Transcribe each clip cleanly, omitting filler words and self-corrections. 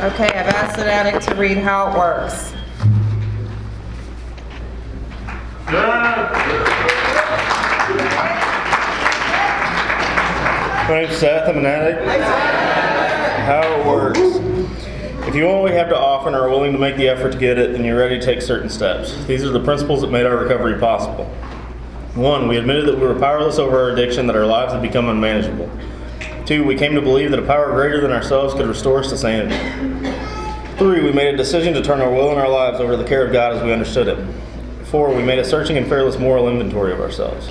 Okay, I've asked an addict to read how it works. My name's Seth. I'm an addict. How it works. If you want what we have to offer and are willing to make the effort to get it, then you're ready to take certain steps. These are the principles that made our recovery possible. 1, we admitted that we were powerless over our addiction, that our lives had become unmanageable. 2, we came to believe that a power greater than ourselves could restore us to sanity. 3, we made a decision to turn our will and our lives over to the care of God as we understood it. 4, we made a searching and fearless moral inventory of ourselves.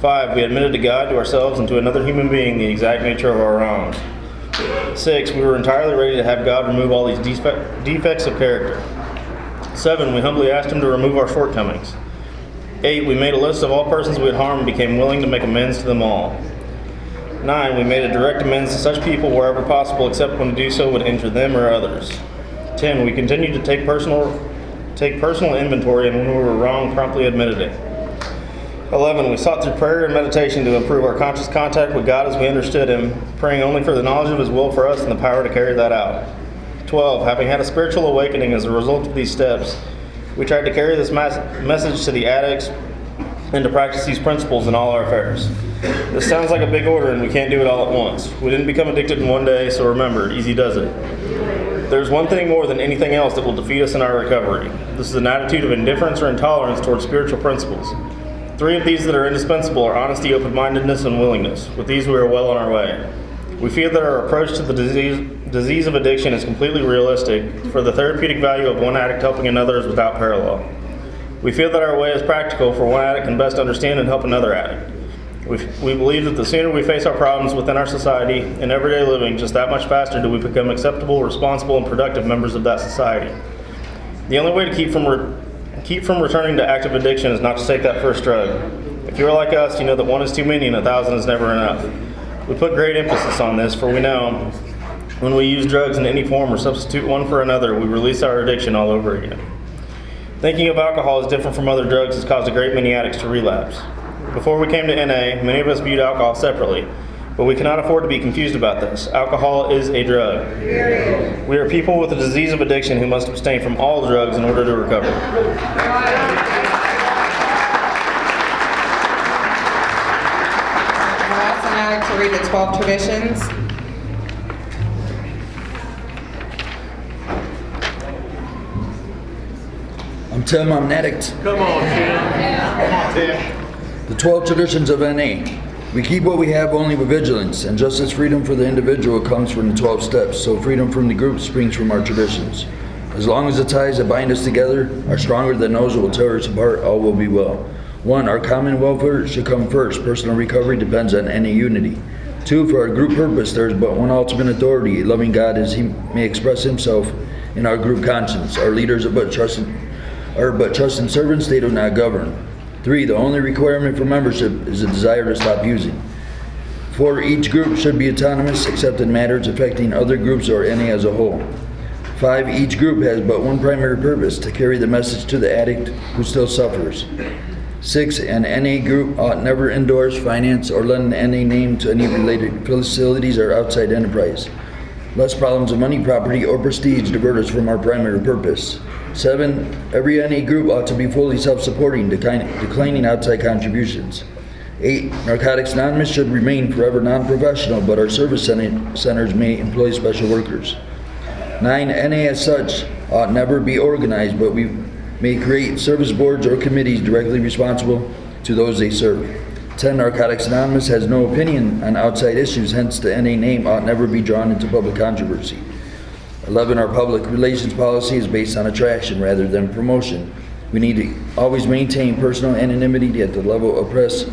5, we admitted to God, to ourselves, and to another human being the exact nature of our wrongs. 6, we were entirely ready to have God remove all these defects of character. 7, we humbly asked Him to remove our shortcomings. 8, we made a list of all persons we had harmed and became willing to make amends to them all. 9, we made a direct amends to such people wherever possible, except when to do so would injure them or others. 10, we continued to take personal inventory, and when we were wrong, promptly admitted it. 11, we sought through prayer and meditation to improve our conscious contact with God as we understood Him, praying only for the knowledge of His will for us and the power to carry that out. 12, having had a spiritual awakening as a result of these steps, we tried to carry this message to the addicts and to practice these principles in all our affairs. This sounds like a big order, and we can't do it all at once. We didn't become addicted in one day, so remember, easy does it. There's one thing more than anything else that will defeat us in our recovery. This is an attitude of indifference or intolerance towards spiritual principles. 3 of these that are indispensable are honesty, open-mindedness, and willingness. With these, we are well on our way. We feel that our approach to the disease of addiction is completely realistic, for the therapeutic value of one addict helping another is without parallel. We feel that our way is practical, for one addict can best understand and help another addict. We believe that the sooner we face our problems within our society and everyday living, just that much faster do we become acceptable, responsible, and productive members of that society. The only way to keep from returning to active addiction is not to take that first drug. If you're like us, you know that 1 is too many and 1,000 is never enough. We put great emphasis on this, for we know when we use drugs in any form or substitute one for another, we release our addiction all over again. Thinking of alcohol as different from other drugs has caused a great many addicts to relapse. Before we came to NA, many of us viewed alcohol separately, but we cannot afford to be confused about this. Alcohol is a drug. We are people with a disease of addiction who must abstain from all drugs in order to recover. I've asked an addict to read the 12 traditions. I'm Tim, I'm an addict. Come on, Tim. Come on, Tim. The 12 traditions of NA. We keep what we have only with vigilance, and just as freedom for the individual comes from the 12 steps, so freedom from the group springs from our traditions. As long as the ties that bind us together are stronger than those that will tear us apart, all will be well. 1, our common welfare should come first. Personal recovery depends on NA unity. 2, for our group purpose, there is but one ultimate authority, loving God as He may express Himself in our group conscience. Our leaders are but trusted servants, they do not govern. 3, the only requirement for membership is a desire to stop using. 4, each group should be autonomous except in matters affecting other groups or NA as a whole. 5, each group has but one primary purpose, to carry the message to the addict who still suffers. 6, an NA group ought never endorse, finance, or lend an NA name to any related facilities or outside enterprise, lest problems of money, property, or prestige divert us from our primary purpose. 7, every NA group ought to be fully self-supporting, declining outside contributions. 8, Narcotics Anonymous should remain forever non-professional, but our service centers may employ special workers. 9, NA as such ought never be organized, but we may create service boards or committees directly responsible to those they serve. 10, Narcotics Anonymous has no opinion on outside issues, hence the NA name ought never be drawn into public controversy. 11, our public relations policy is based on attraction rather than promotion. We need to always maintain personal anonymity at the level of press,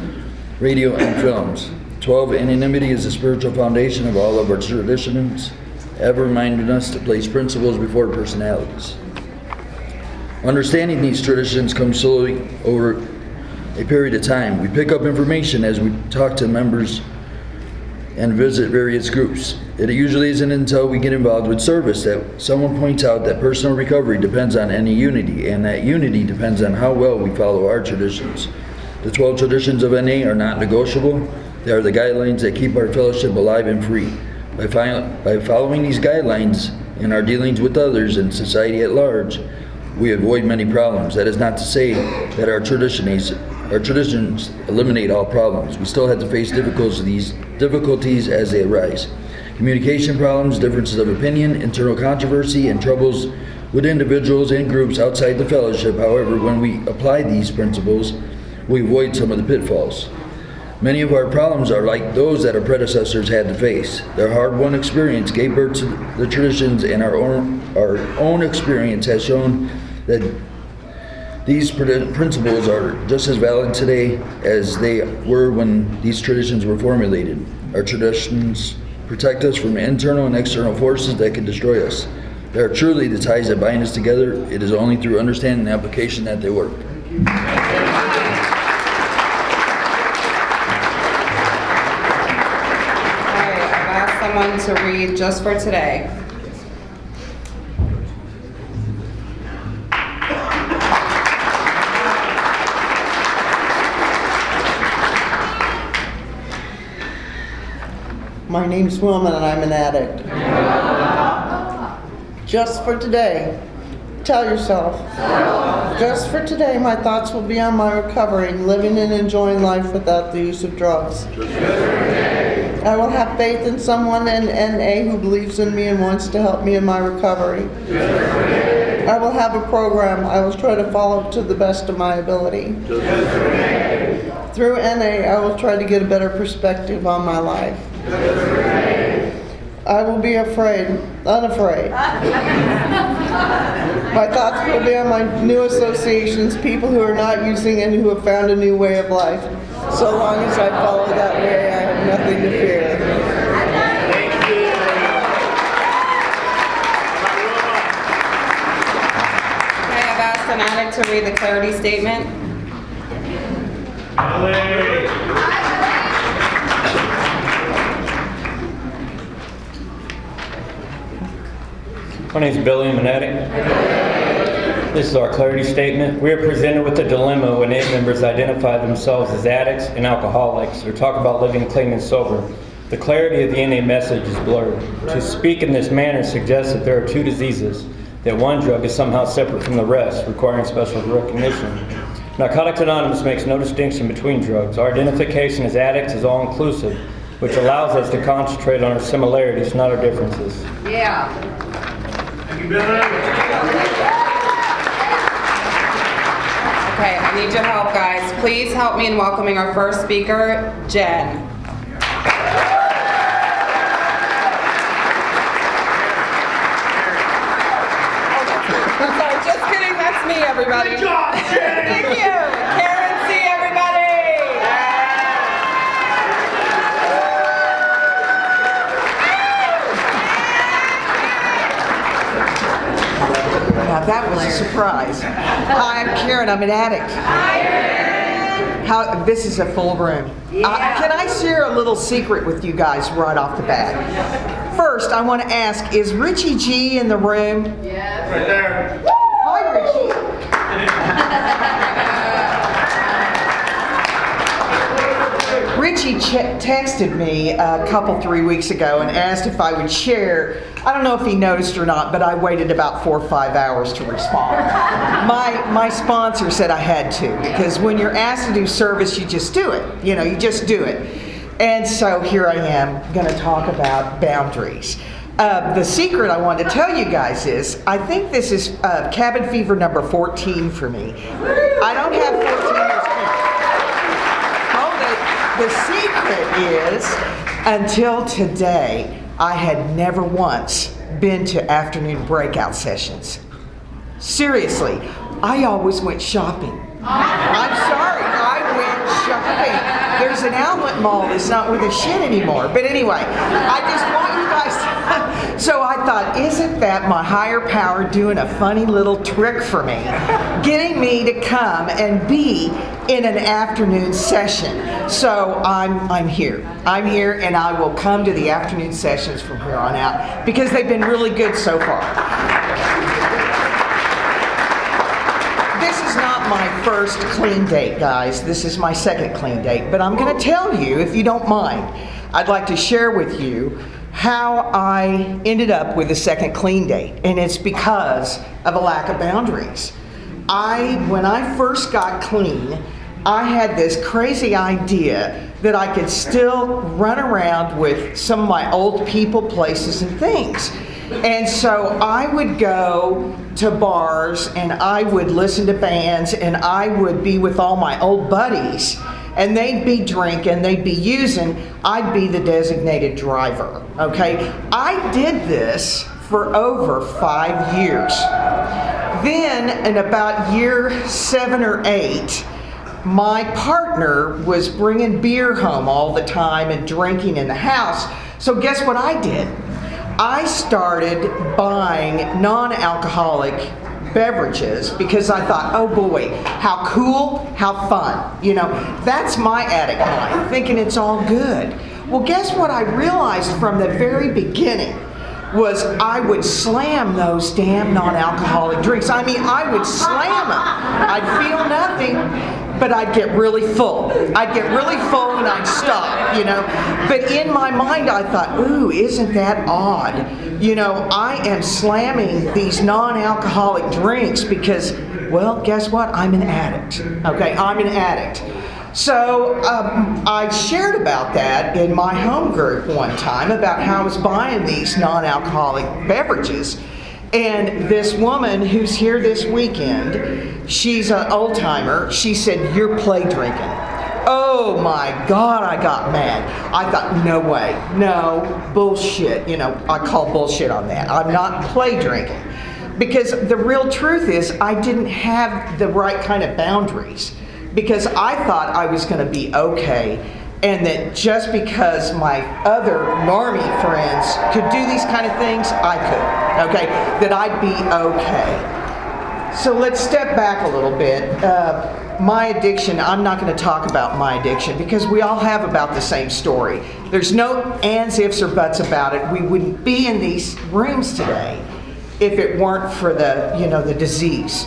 radio, and films. 12, anonymity is the spiritual foundation of all of our traditions, ever reminding us to place principles before personalities. Understanding these traditions comes slowly over a period of time. We pick up information as we talk to members and visit various groups. It usually isn't until we get involved with service that someone points out that personal recovery depends on NA unity, and that unity depends on how well we follow our traditions. The 12 traditions of NA are not negotiable. They are the guidelines that keep our fellowship alive and free. By following these guidelines in our dealings with others and society at large, we avoid many problems. That is not to say that our traditions eliminate all problems. We still have to face difficulties as they arise. Communication problems, differences of opinion, internal controversy, and troubles with individuals and groups outside the fellowship. However, when we apply these principles, we avoid some of the pitfalls. Many of our problems are like those that our predecessors had to face. Their hard-won experience gave birth to the traditions, and our own experience has shown that these principles are just as valid today as they were when these traditions were formulated. Our traditions protect us from internal and external forces that can destroy us. They are truly the ties that bind us together. It is only through understanding and application that they work. Someone to read Just for Today. My name's Wilma and I'm an addict. Just for today. Tell yourself. Just for today, my thoughts will be on my recovery and living and enjoying life without the use of drugs. I will have faith in someone in NA who believes in me and wants to help me in my recovery. I will have a program I will try to follow to the best of my ability. Through NA, I will try to get a better perspective on my life. I will be unafraid. My thoughts will be on my new associations, people who are not using and who have found a new way of life. So long as I follow that way, I have nothing to fear. Okay, I've asked an addict to read the clarity statement. My name is Billy. I'm an addict. This is our clarity statement. We are presented with a dilemma when NA members identify themselves as addicts and alcoholics or talk about living clean and sober. The clarity of the NA message is blurred. To speak in this manner suggests that there are two diseases, that one drug is somehow separate from the rest, requiring special recognition. Narcotics Anonymous makes no distinction between drugs. Our identification as addicts is all-inclusive, which allows us to concentrate on our similarities, not our differences. Yeah. Okay, I need your help, guys. Please help me in welcoming our first speaker, Jen. I'm sorry, just kidding, that's me, everybody. Good job, Jen! Thank you. Karen C, everybody! Now that was a surprise. Hi, I'm Karen. I'm an addict. This is a full room. Can I share a little secret with you guys right off the bat? First, I want to ask, is Richie G in the room? Right there. Hi, Richie. Richie texted me a couple, 3 weeks ago and asked if I would share. I don't know if he noticed or not, but I waited about 4 or 5 hours to respond. My sponsor said I had to, because when you're asked to do service, you just do it. You know, you just do it. And so here I am going to talk about boundaries. The secret I want to tell you guys is, I think this is cabin fever number 14 for me. I don't have 14 years. The secret is, until today, I had never once been to afternoon breakout sessions. Seriously, I always went shopping. I'm sorry, I went shopping. There's an outlet mall that's not worth a shit anymore. But anyway, I just want you guys to... So I thought, isn't that my higher power doing a funny little trick for me? Getting me to come and be in an afternoon session. So I'm here. I'm here, and I will come to the afternoon sessions from here on out because they've been really good so far. This is not my first clean date, guys. This is my second clean date. But I'm going to tell you, if you don't mind, I'd like to share with you how I ended up with a second clean date, and it's because of a lack of boundaries. When I first got clean, I had this crazy idea that I could still run around with some of my old people, places, and things. And so I would go to bars and I would listen to bands and I would be with all my old buddies, and they'd be drinking, they'd be using, I'd be the designated driver, okay? I did this for over 5 years. Then in about year 7 or 8, my partner was bringing beer home all the time and drinking in the house. So guess what I did? I started buying non-alcoholic beverages because I thought, oh boy, how cool, how fun. You know, that's my addict mind, thinking it's all good. Well, guess what I realized from the very beginning was I would slam those damn non-alcoholic drinks. I mean, I would slam them. I'd feel nothing, but I'd get really full. I'd get really full and I'd stop, you know. But in my mind, I thought, ooh, isn't that odd? You know, I am slamming these non-alcoholic drinks because, well, guess what? I'm an addict, okay? I'm an addict. So I shared about that in my home group one time about how I was buying these non-alcoholic beverages. And this woman who's here this weekend, she's an old timer, she said, "You're play drinking." Oh my God, I got mad. I thought, no way, no, bullshit. You know, I call bullshit on that. I'm not play drinking. Because the real truth is I didn't have the right kind of boundaries. Because I thought I was going to be okay, and that just because my other normie friends could do these kind of things, I could, okay? That I'd be okay. So let's step back a little bit. My addiction, I'm not going to talk about my addiction because we all have about the same story. There's no ands, ifs, or buts about it. We wouldn't be in these rooms today if it weren't for the disease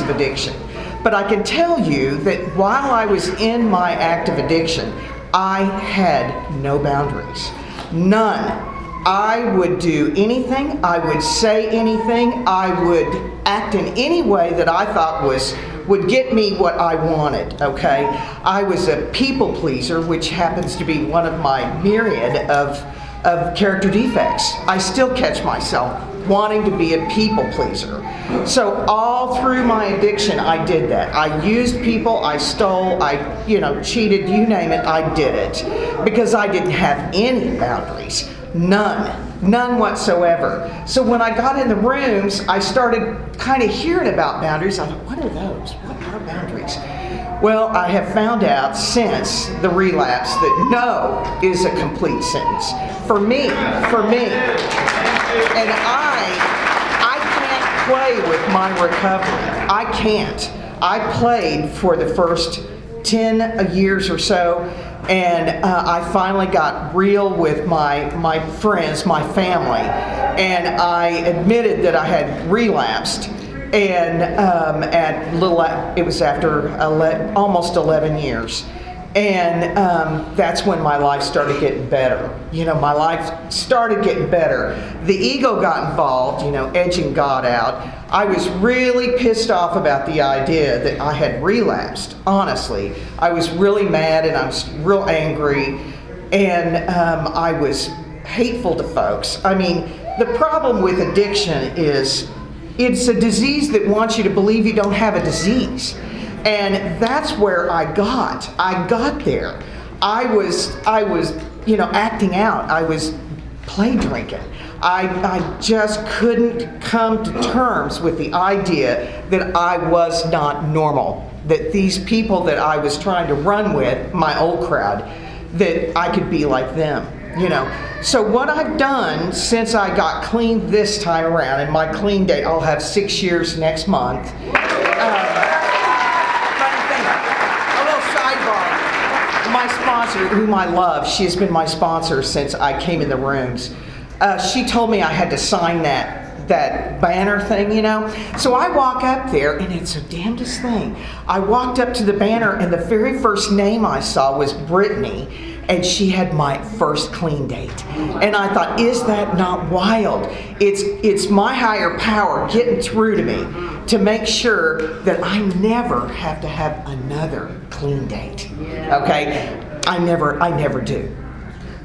of addiction. But I can tell you that while I was in my active addiction, I had no boundaries. None. I would do anything, I would say anything, I would act in any way that I thought would get me what I wanted, okay? I was a people pleaser, which happens to be one of my myriad of character defects. I still catch myself wanting to be a people pleaser. So all through my addiction, I did that. I used people, I stole, I cheated, you name it, I did it. Because I didn't have any boundaries. None whatsoever. So when I got in the rooms, I started kind of hearing about boundaries. I thought, what are those? What are boundaries? Well, I have found out since the relapse that no is a complete sentence. For me. And I can't play with my recovery. I can't. I played for the first 10 years or so, and I finally got real with my friends, my family, and I admitted that I had relapsed. And it was after almost 11 years. And that's when my life started getting better. You know, my life started getting better. The ego got involved, edging God out. I was really pissed off about the idea that I had relapsed, honestly. I was really mad and I was real angry. And I was hateful to folks. I mean, the problem with addiction is it's a disease that wants you to believe you don't have a disease. And that's where I got there. I was acting out. I was play drinking. I just couldn't come to terms with the idea that I was not normal. That these people that I was trying to run with, my old crowd, that I could be like them. So what I've done since I got clean this time around, and my clean date, I'll have 6 years next month. My sponsor, whom I love, she has been my sponsor since I came in the rooms. She told me I had to sign that banner thing, So I walk up there, and it's the damnedest thing. I walked up to the banner, and the very first name I saw was Brittany. and she had my first clean date. And I thought, is that not wild? It's my higher power getting through to me to make sure that I never have to have another clean date. Okay? I never do.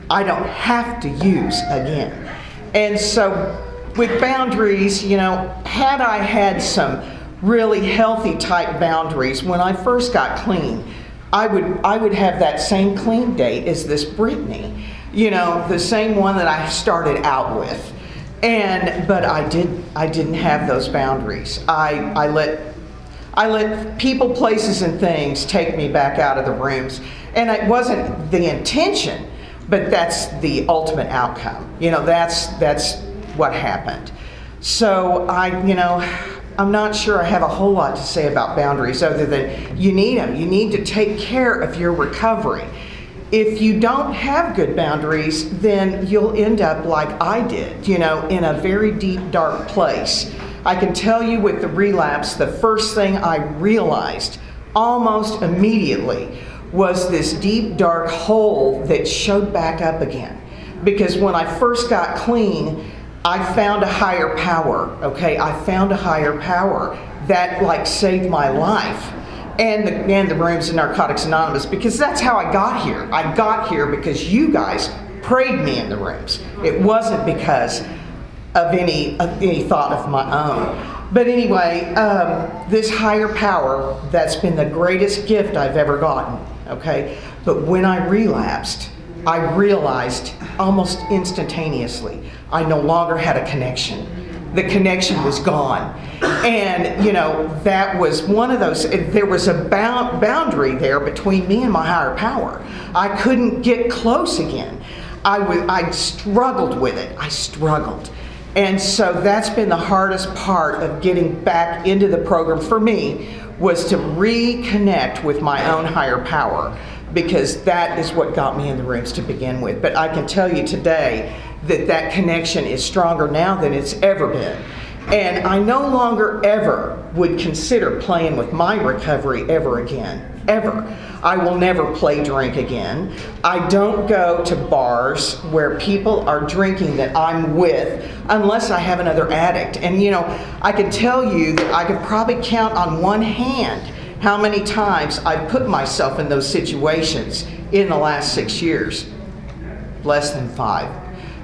I don't have to use again. And so with boundaries, you know, had I had some really healthy type boundaries when I first got clean, I would have that same clean date as this Brittany, you know, the same one that I started out with. But I didn't have those boundaries. I let people, places, and things take me back out of the rooms. And it wasn't the intention, but that's the ultimate outcome. You know, that's what happened. So I'm not sure I have a whole lot to say about boundaries other than you need them. You need to take care of your recovery. If you don't have good boundaries, then you'll end up like I did, you know, in a very deep, dark place. I can tell you with the relapse, the first thing I realized almost immediately was this deep, dark hole that showed back up again. Because when I first got clean, I found a higher power, okay? I found a higher power that like saved my life and the rooms in Narcotics Anonymous, because that's how I got here. I got here because you guys prayed me in the rooms. It wasn't because of any thought of my own. But anyway, this higher power, that's been the greatest gift I've ever gotten, okay? But when I relapsed, I realized almost instantaneously I no longer had a connection. The connection was gone. And, you know, that was one of those, there was a boundary there between me and my higher power. I couldn't get close again. I struggled with it. I struggled. And so that's been the hardest part of getting back into the program for me, was to reconnect with my own higher power, because that is what got me in the rooms to begin with. But I can tell you today that that connection is stronger now than it's ever been. And I no longer ever would consider playing with my recovery ever again. Ever. I will never play drink again. I don't go to bars where people are drinking that I'm with unless I have another addict. And you know, I can tell you that I could probably count on one hand how many times I've put myself in those situations in the last 6 years. Less than 5.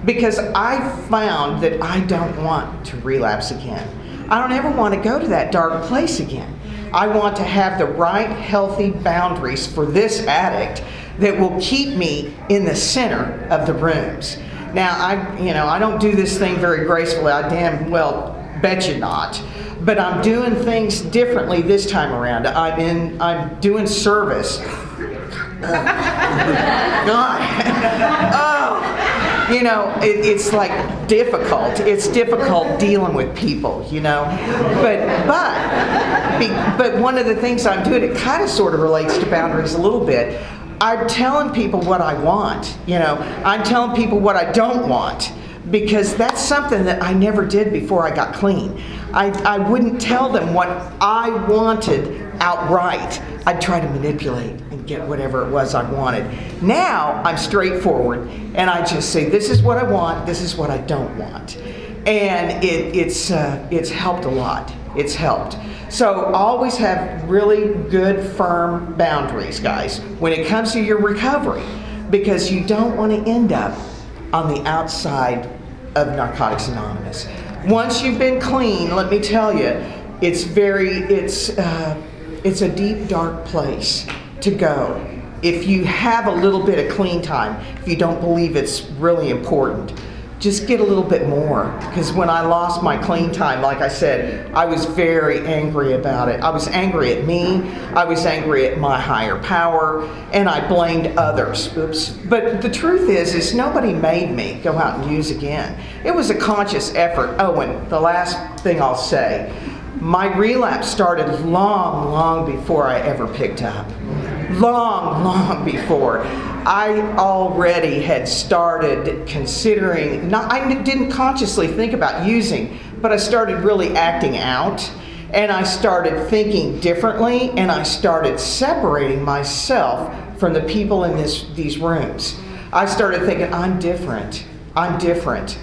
Because I found that I don't want to relapse again. I don't ever want to go to that dark place again. I want to have the right, healthy boundaries for this addict that will keep me in the center of the rooms. Now, I don't do this thing very gracefully. I damn well bet you not. But I'm doing things differently this time around. I'm doing service. You know, it's like difficult. It's difficult dealing with people, you know. But one of the things I'm doing, it kind of sort of relates to boundaries a little bit. I'm telling people what I want, you know. I'm telling people what I don't want, because that's something that I never did before I got clean. I wouldn't tell them what I wanted outright. I'd try to manipulate and get whatever it was I wanted. Now I'm straightforward and I just say, this is what I want, this is what I don't want. And it's helped a lot. It's helped. So always have really good, firm boundaries, guys, when it comes to your recovery, because you don't want to end up on the outside of Narcotics Anonymous. Once you've been clean, let me tell you, it's a deep, dark place to go. If you have a little bit of clean time, if you don't believe it's really important, just get a little bit more. Because when I lost my clean time, like I said, I was very angry about it. I was angry at me, I was angry at my higher power, and I blamed others. Oops. But the truth is nobody made me go out and use again. It was a conscious effort. Oh, and the last thing I'll say, my relapse started long, long before I ever picked up. Long, long before. I already had started considering, I didn't consciously think about using, but I started really acting out, and I started thinking differently, and I started separating myself from the people in these rooms. I started thinking, I'm different. I'm different.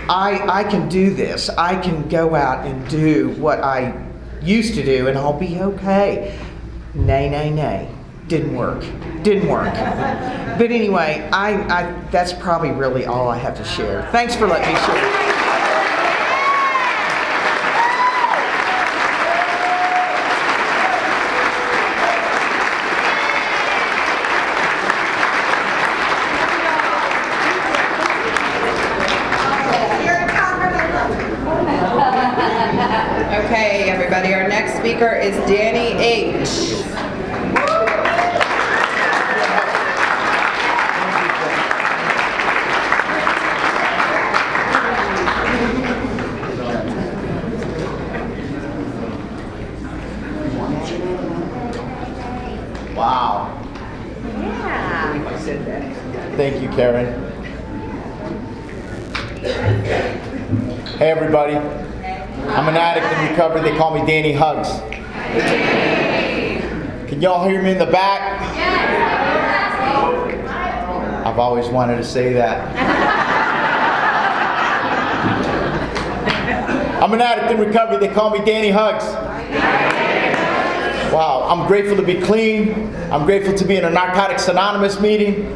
I can do this. I can go out and do what I used to do and I'll be okay. Nay, nay, nay. Didn't work. Didn't work. But anyway, that's probably really all I have to share. Thanks for letting me share. Okay, everybody, our next speaker is Danny H. Wow. Thank you, Karen. Hey, everybody. I'm an addict in recovery. They call me Danny Hugs. Can y'all hear me in the back? I've always wanted to say that. I'm an addict in recovery. They call me Danny Hugs. Wow, I'm grateful to be clean. I'm grateful to be in a Narcotics Anonymous meeting.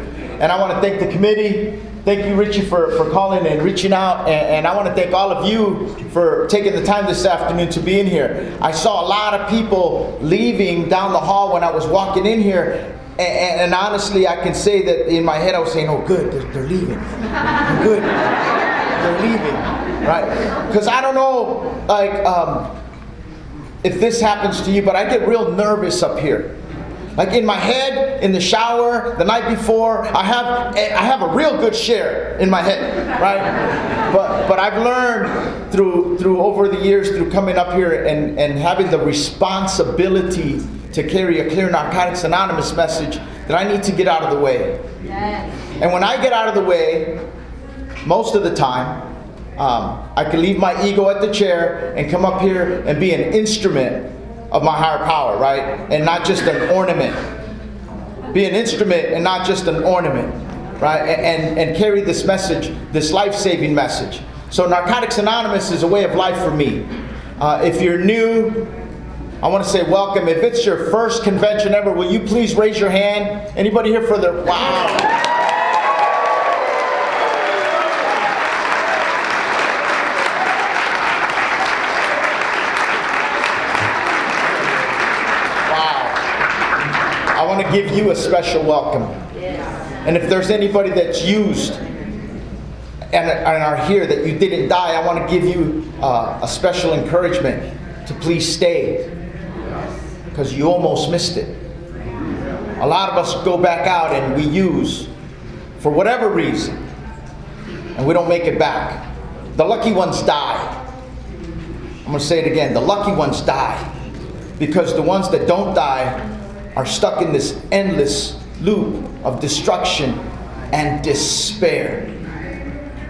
And I want to thank the committee. Thank you, Richie, for calling and reaching out. And I want to thank all of you for taking the time this afternoon to be in here. I saw a lot of people leaving down the hall when I was walking in here. And honestly, I can say that in my head, I was saying, oh, good, they're leaving. Good, they're leaving, right? Because I don't know, like, if this happens to you, but I get real nervous up here. Like in my head, in the shower, the night before, I have a real good share in my head, right? But I've learned through over the years, through coming up here and having the responsibility to carry a clear Narcotics Anonymous message, that I need to get out of the way. Yes. And when I get out of the way, most of the time, I can leave my ego at the chair and come up here and be an instrument of my higher power, right? And not just an ornament. Be an instrument and not just an ornament, right? And carry this message, this life-saving message. So Narcotics Anonymous is a way of life for me. If you're new, I want to say welcome. If it's your first convention ever, will you please raise your hand? Anybody here for their, wow. I want to give you a special welcome. And if there's anybody that's used and are here that you didn't die, I want to give you a special encouragement to please stay, because you almost missed it. A lot of us go back out and we use for whatever reason, and we don't make it back. The lucky ones die. I'm going to say it again. The lucky ones die, because the ones that don't die are stuck in this endless loop of destruction and despair.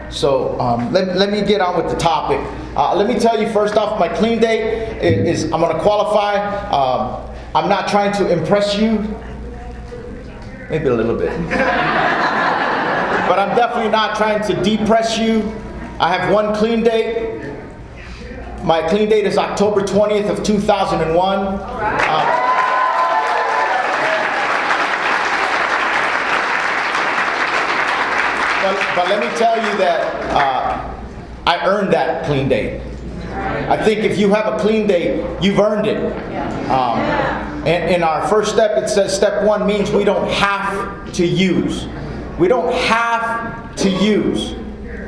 So let me get on with the topic. Let me tell you first off, my clean date is I'm going to qualify. I'm not trying to impress you. Maybe a little bit. But I'm definitely not trying to depress you. I have one clean date. My clean date is October 20th of 2001. But let me tell you that I earned that clean date. I think if you have a clean date, you've earned it. And in our first step, it says step 1 means we don't have to use. We don't have to use.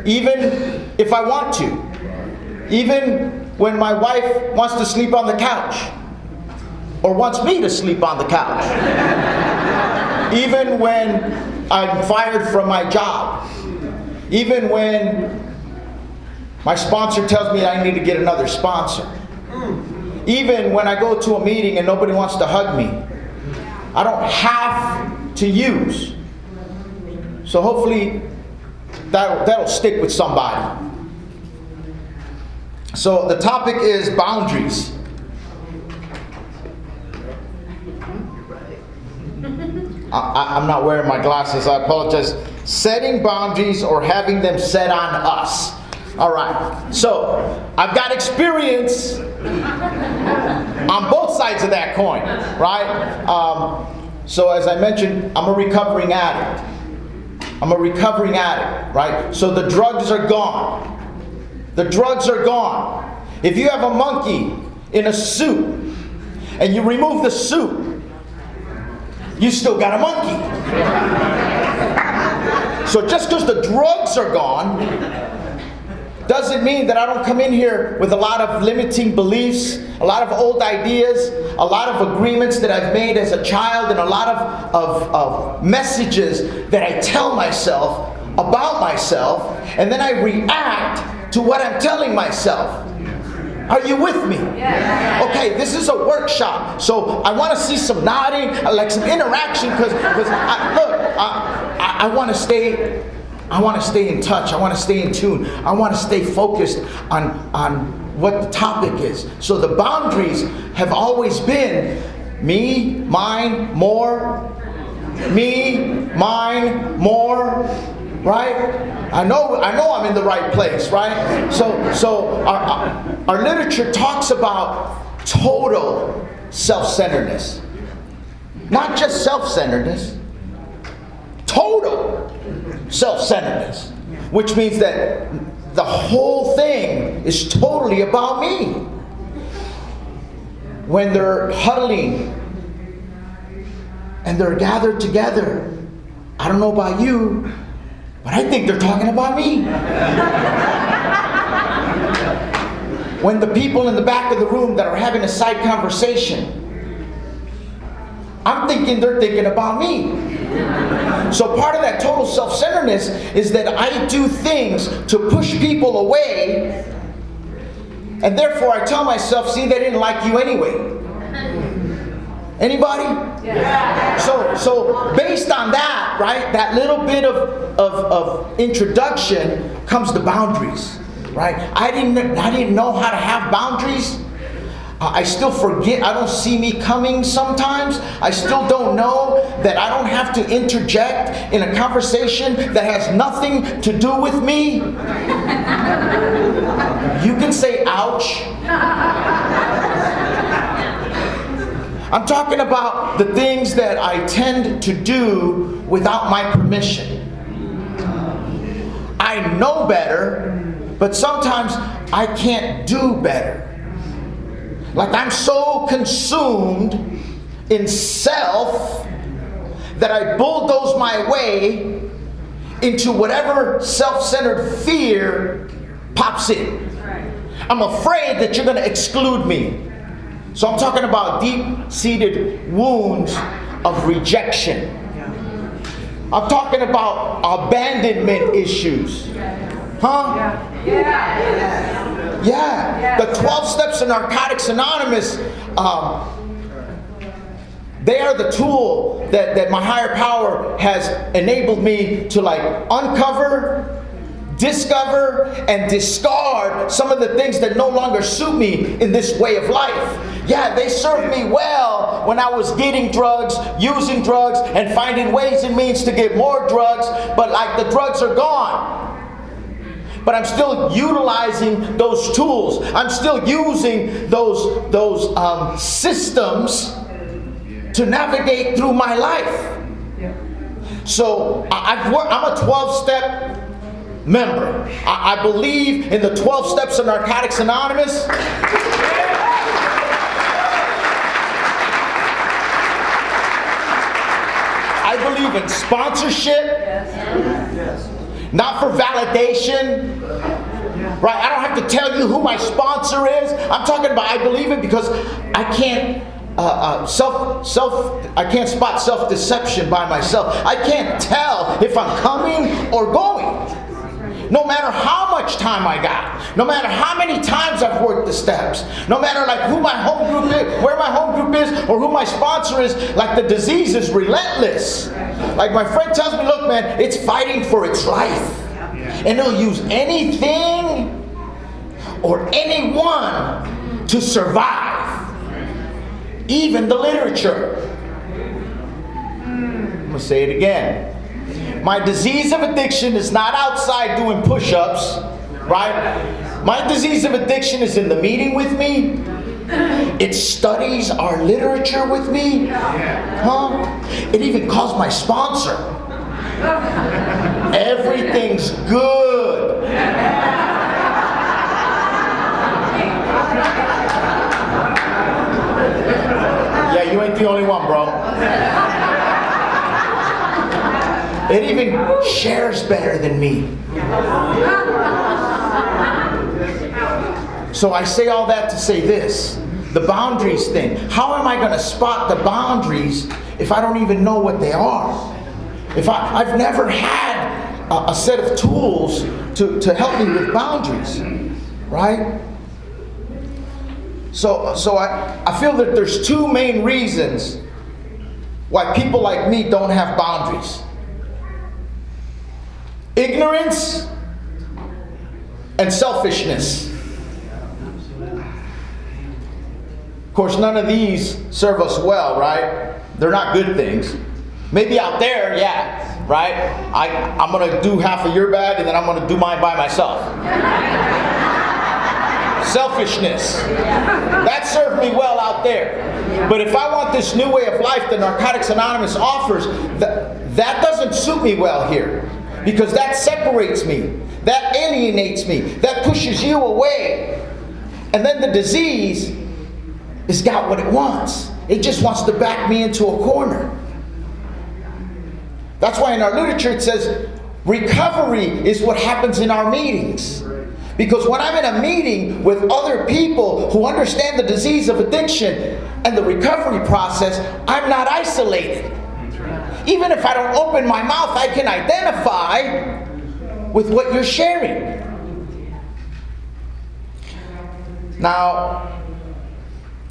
Even if I want to. Even when my wife wants to sleep on the couch. Or wants me to sleep on the couch. Even when I'm fired from my job. Even when my sponsor tells me I need to get another sponsor. Even when I go to a meeting and nobody wants to hug me. I don't have to use. So hopefully that'll stick with somebody. So the topic is boundaries. I'm not wearing my glasses, I apologize. Setting boundaries or having them set on us. All right, so I've got experience on both sides of that coin, right? So as I mentioned, I'm a recovering addict. Right? So the drugs are gone. The drugs are gone. If you have a monkey in a suit and you remove the suit, you still got a monkey. So just because the drugs are gone doesn't mean that I don't come in here with a lot of limiting beliefs, a lot of old ideas, a lot of agreements that I've made as a child, and a lot of messages that I tell myself about myself, and then I react to what I'm telling myself. Are you with me? Okay, this is a workshop, so I want to see some nodding, like some interaction, because I want to stay. I want to stay in touch. I want to stay in tune. I want to stay focused on what the topic is. So the boundaries have always been me, mine, more. Me, mine, more. Right? I know I'm in the right place, right? So our literature talks about total self-centeredness. Not just self-centeredness. Total self-centeredness, which means that the whole thing is totally about me. When they're huddling and they're gathered together, I don't know about you, but I think they're talking about me. When the people in the back of the room that are having a side conversation, I'm thinking they're thinking about me. So part of that total self-centeredness is that I do things to push people away, and therefore I tell myself, see, they didn't like you anyway. Anybody? Yeah. So based on that, right, that little bit of introduction comes the boundaries, right? I didn't know how to have boundaries. I still forget. I don't see me coming sometimes. I still don't know that I don't have to interject in a conversation that has nothing to do with me. You can say ouch. I'm talking about the things that I tend to do without my permission. I know better, but sometimes I can't do better. Like I'm so consumed in self that I bulldoze my way into whatever self-centered fear pops in. I'm afraid that you're going to exclude me. So I'm talking about deep-seated wounds of rejection. I'm talking about abandonment issues. Huh? Yeah. The 12 steps of Narcotics Anonymous, they are the tool that my higher power has enabled me to uncover, discover, and discard some of the things that no longer suit me in this way of life. Yeah, they served me well when I was getting drugs, using drugs, and finding ways and means to get more drugs, but the drugs are gone. But I'm still utilizing those tools. I'm still using those systems to navigate through my life. So I'm a 12-step member. I believe in the 12 steps of Narcotics Anonymous. I believe in sponsorship. Not for validation, right? I don't have to tell you who my sponsor is. I'm talking about I believe it because I can't I can't spot self-deception by myself. I can't tell if I'm coming or going. No matter how much time I got, no matter how many times I've worked the steps, no matter who my home group is, where my home group is, or who my sponsor is, the disease is relentless. My friend tells me, look man, it's fighting for its life. And it'll use anything or anyone to survive. Even the literature. going to say it again. My disease of addiction is not outside doing push-ups, right? My disease of addiction is in the meeting with me. It studies our literature with me. Huh? It even calls my sponsor. Everything's good. Yeah, you ain't the only one, bro. It even shares better than me. So I say all that to say this, the boundaries thing. How am I going to spot the boundaries if I don't even know what they are? If I've never had a set of tools to help me with boundaries, right? So I feel that there's two main reasons why people like me don't have boundaries. Ignorance and selfishness. Of course, none of these serve us well, right? They're not good things. Maybe out there, yeah, right? I'm going to do half of your bag and then I'm going to do mine by myself. Selfishness. That served me well out there. But if I want this new way of life that Narcotics Anonymous offers, that doesn't suit me well here. Because that separates me. That alienates me. That pushes you away. And then the disease has got what it wants. It just wants to back me into a corner. That's why in our literature it says recovery is what happens in our meetings. Because when I'm in a meeting with other people who understand the disease of addiction and the recovery process, I'm not isolated. Even if I don't open my mouth, I can identify with what you're sharing. Now,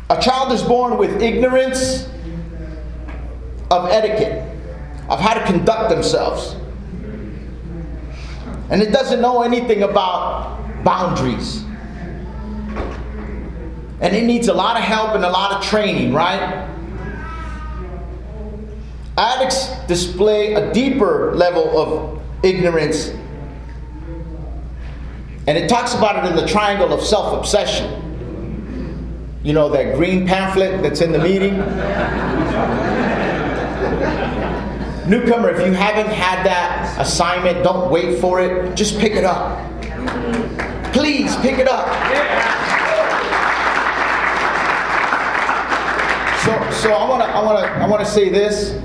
a child is born with ignorance of etiquette, of how to conduct themselves. And it doesn't know anything about boundaries. And it needs a lot of help and a lot of training, right? Addicts display a deeper level of ignorance. And it talks about it in the triangle of self-obsession. You know, that green pamphlet that's in the meeting? Newcomer, if you haven't had that assignment, don't wait for it. Just pick it up. Please, pick it up. So I want to say this.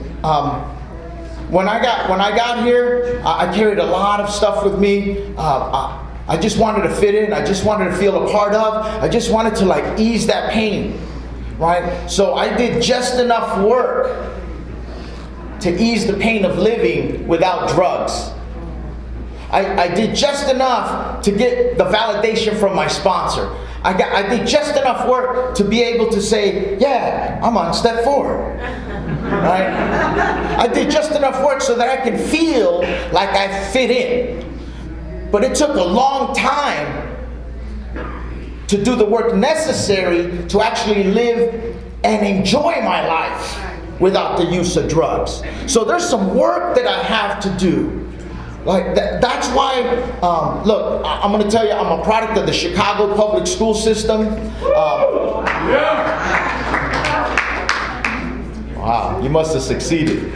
When I got here, I carried a lot of stuff with me. I just wanted to fit in. I just wanted to feel a part of. I just wanted to like ease that pain, right? So I did just enough work to ease the pain of living without drugs. I did just enough to get the validation from my sponsor. I did just enough work to be able to say, yeah, I'm on step 4. Right? I did just enough work so that I can feel like I fit in. But it took a long time to do the work necessary to actually live and enjoy my life without the use of drugs. So there's some work that I have to do. Like that's why, look, I'm going to tell you, I'm a product of the Chicago public school system. Wow, you must have succeeded.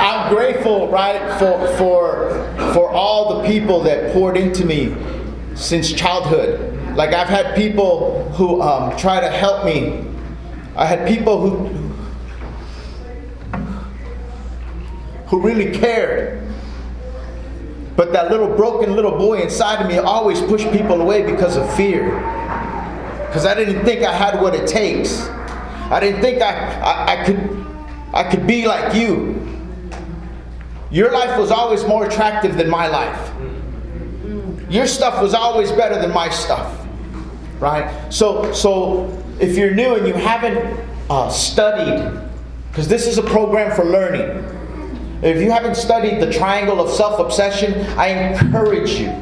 I'm grateful, right, for all the people that poured into me since childhood. Like I've had people who try to help me. I had people who really cared. But that little broken little boy inside of me always pushed people away because of fear. Because I didn't think I had what it takes. I didn't think I could be like you. Your life was always more attractive than my life. Your stuff was always better than my stuff. Right? So if you're new and you haven't studied, because this is a program for learning. If you haven't studied the triangle of self-obsession, I encourage you.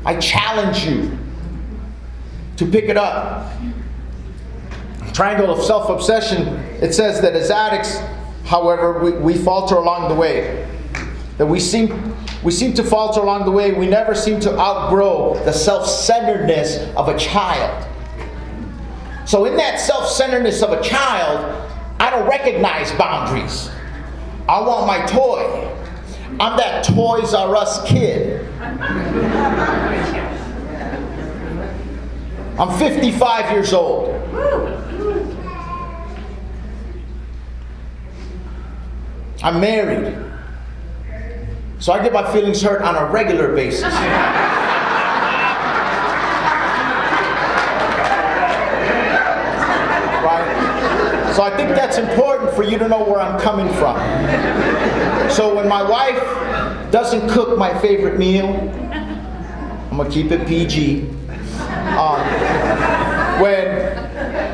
I challenge you to pick it up. triangle of self-obsession, it says that as addicts, however, we falter along the way. That we seem to falter along the way. We never seem to outgrow the self-centeredness of a child. So in that self-centeredness of a child, I don't recognize boundaries. I want my toy. I'm that Toys R Us kid. I'm 55 years old. I'm married. So I get my feelings hurt on a regular basis. Right? So I think that's important for you to know where I'm coming from. So when my wife doesn't cook my favorite meal, I'm gonna keep it PG.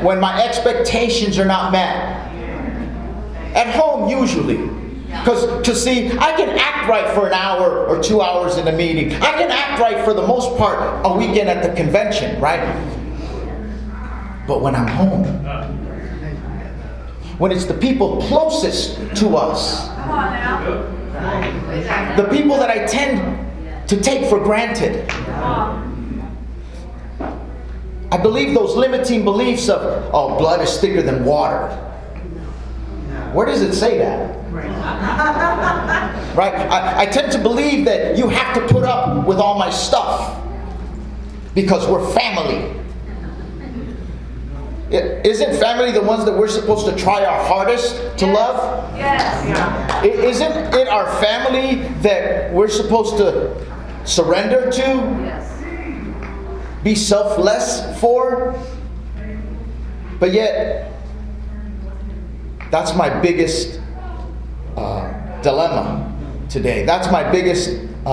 When my expectations are not met, at home usually, because see, I can act right for an hour or 2 hours in a meeting. I can act right for the most part a weekend at the convention, right? But when I'm home, when it's the people closest to us, the people that I tend to take for granted, I believe those limiting beliefs of, oh, blood is thicker than water. Where does it say that? Right? I tend to believe that you have to put up with all my stuff because we're family. Isn't family the ones that we're supposed to try our hardest to love? Yes. Isn't it our family that we're supposed to surrender to? Yes. Be selfless for? But yet, that's my biggest dilemma today. That's my biggest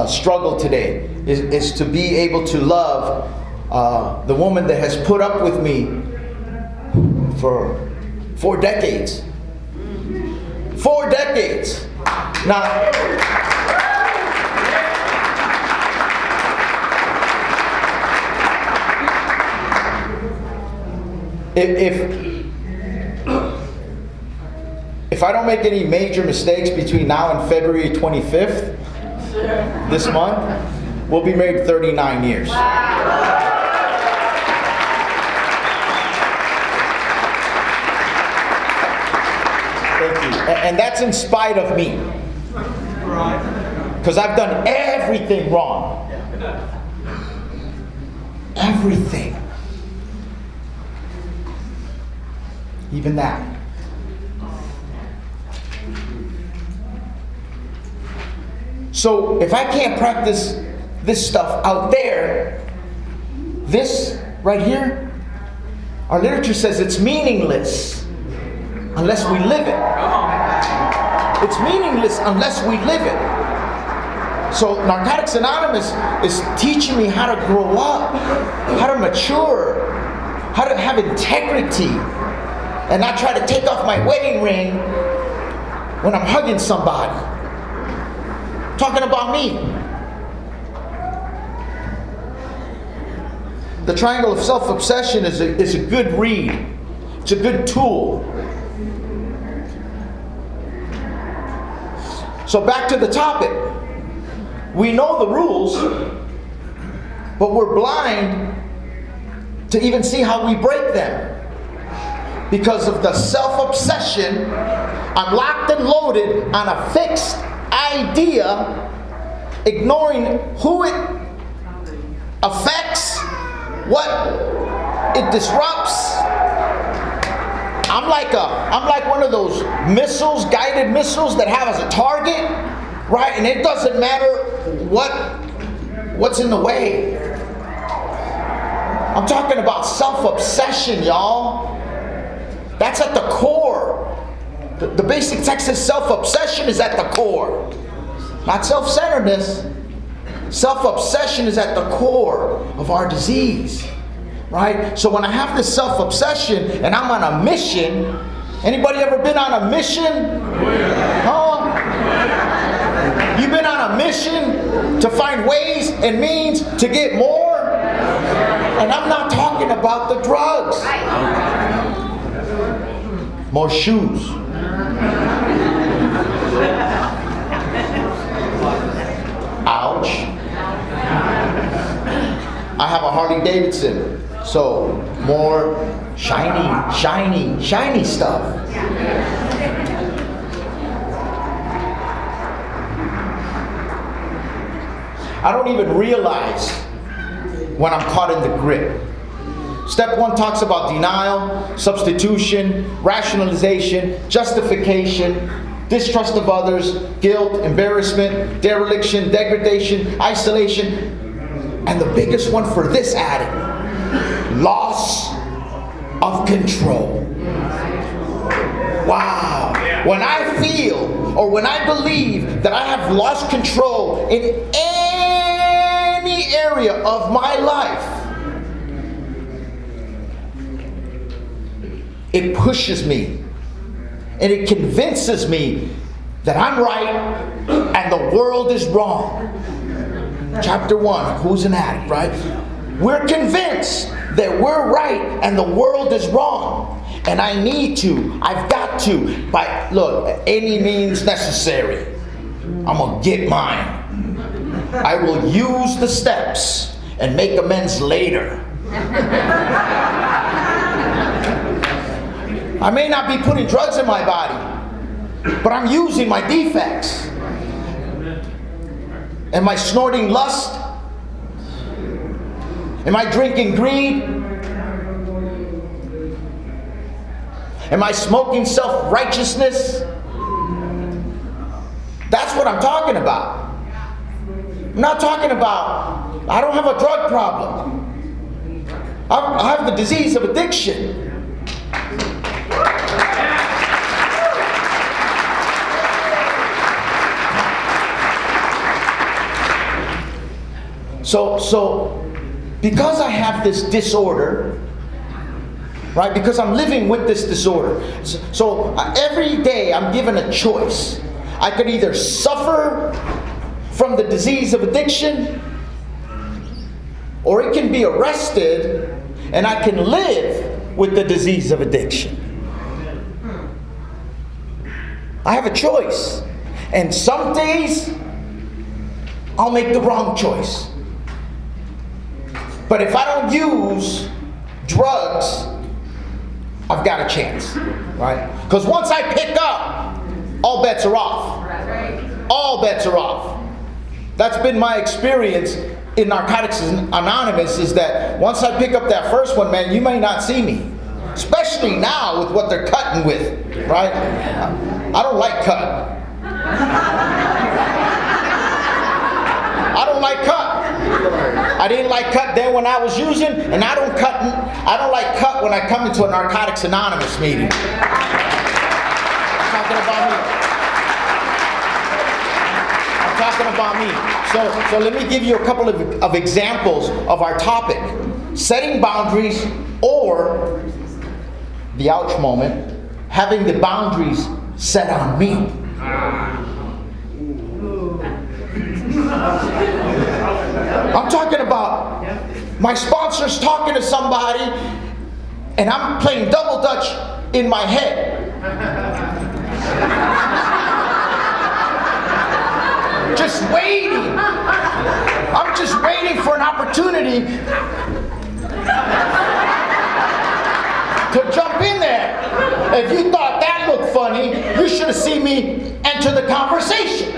struggle today, is to be able to love the woman that has put up with me for 4 decades. 4 decades. Now, if I don't make any major mistakes between now and February 25th, this month, we'll be married 39 years. Thank you. And that's in spite of me. Because I've done everything wrong. Everything. Even that. So if I can't practice this stuff out there, this right here, our literature says it's meaningless unless we live it. It's meaningless unless we live it. So Narcotics Anonymous is teaching me how to grow up, how to mature, how to have integrity, and not try to take off my wedding ring when I'm hugging somebody. Talking about me. The Triangle of Self-Obsession is a good read. It's a good tool. So back to the topic. We know the rules, but we're blind to even see how we break them. Because of the self-obsession, I'm locked and loaded on a fixed idea, ignoring who it affects, what it disrupts. I'm like one of those missiles, guided missiles that have as a target, right? And it doesn't matter what's in the way. I'm talking about self-obsession, y'all. That's at the core. The basic text says self-obsession is at the core. Not self-centeredness. Self-obsession is at the core of our disease. Right? So when I have this self-obsession and I'm on a mission, anybody ever been on a mission? Huh? You've been on a mission to find ways and means to get more? And I'm not talking about the drugs. more shoes. Ouch. I have a Harley Davidson, so more shiny stuff. I don't even realize when I'm caught in the grip. Step 1 talks about denial, substitution, rationalization, justification, distrust of others, guilt, embarrassment, dereliction, degradation, isolation, and the biggest one for this addict, loss of control. Wow. When I feel or when I believe that I have lost control in any area of my life, it pushes me and it convinces me that I'm right and the world is wrong. Chapter 1, who's an addict, right? We're convinced that we're right and the world is wrong. And I need to, I've got to, by, look, any means necessary, I'm gonna get mine. I will use the steps and make amends later. I may not be putting drugs in my body, but I'm using my defects. Am I snorting lust? Am I drinking greed? Am I smoking self-righteousness? That's what I'm talking about. I'm not talking about, I don't have a drug problem. I have the disease of addiction. So because I have this disorder, right? Because I'm living with this disorder. So every day I'm given a choice. I could either suffer from the disease of addiction, or it can be arrested and I can live with the disease of addiction. I have a choice. And some days I'll make the wrong choice. But if I don't use drugs, I've got a chance, right? Because once I pick up, all bets are off. All bets are off. That's been my experience in Narcotics Anonymous, is that once I pick up that first one, man, you may not see me. Especially now with what they're cutting with, right? I don't like cut. I don't like cut. I didn't like cut then when I was using, and I don't like cut when I come into a Narcotics Anonymous meeting. I'm talking about me. I'm talking about me. So let me give you a couple of examples of our topic. Setting boundaries, or the ouch moment, having the boundaries set on me. I'm talking about my sponsors talking to somebody and I'm playing double dutch in my head. Just waiting. I'm just waiting for an opportunity to jump in there. If you thought that looked funny, you should have seen me enter the conversation.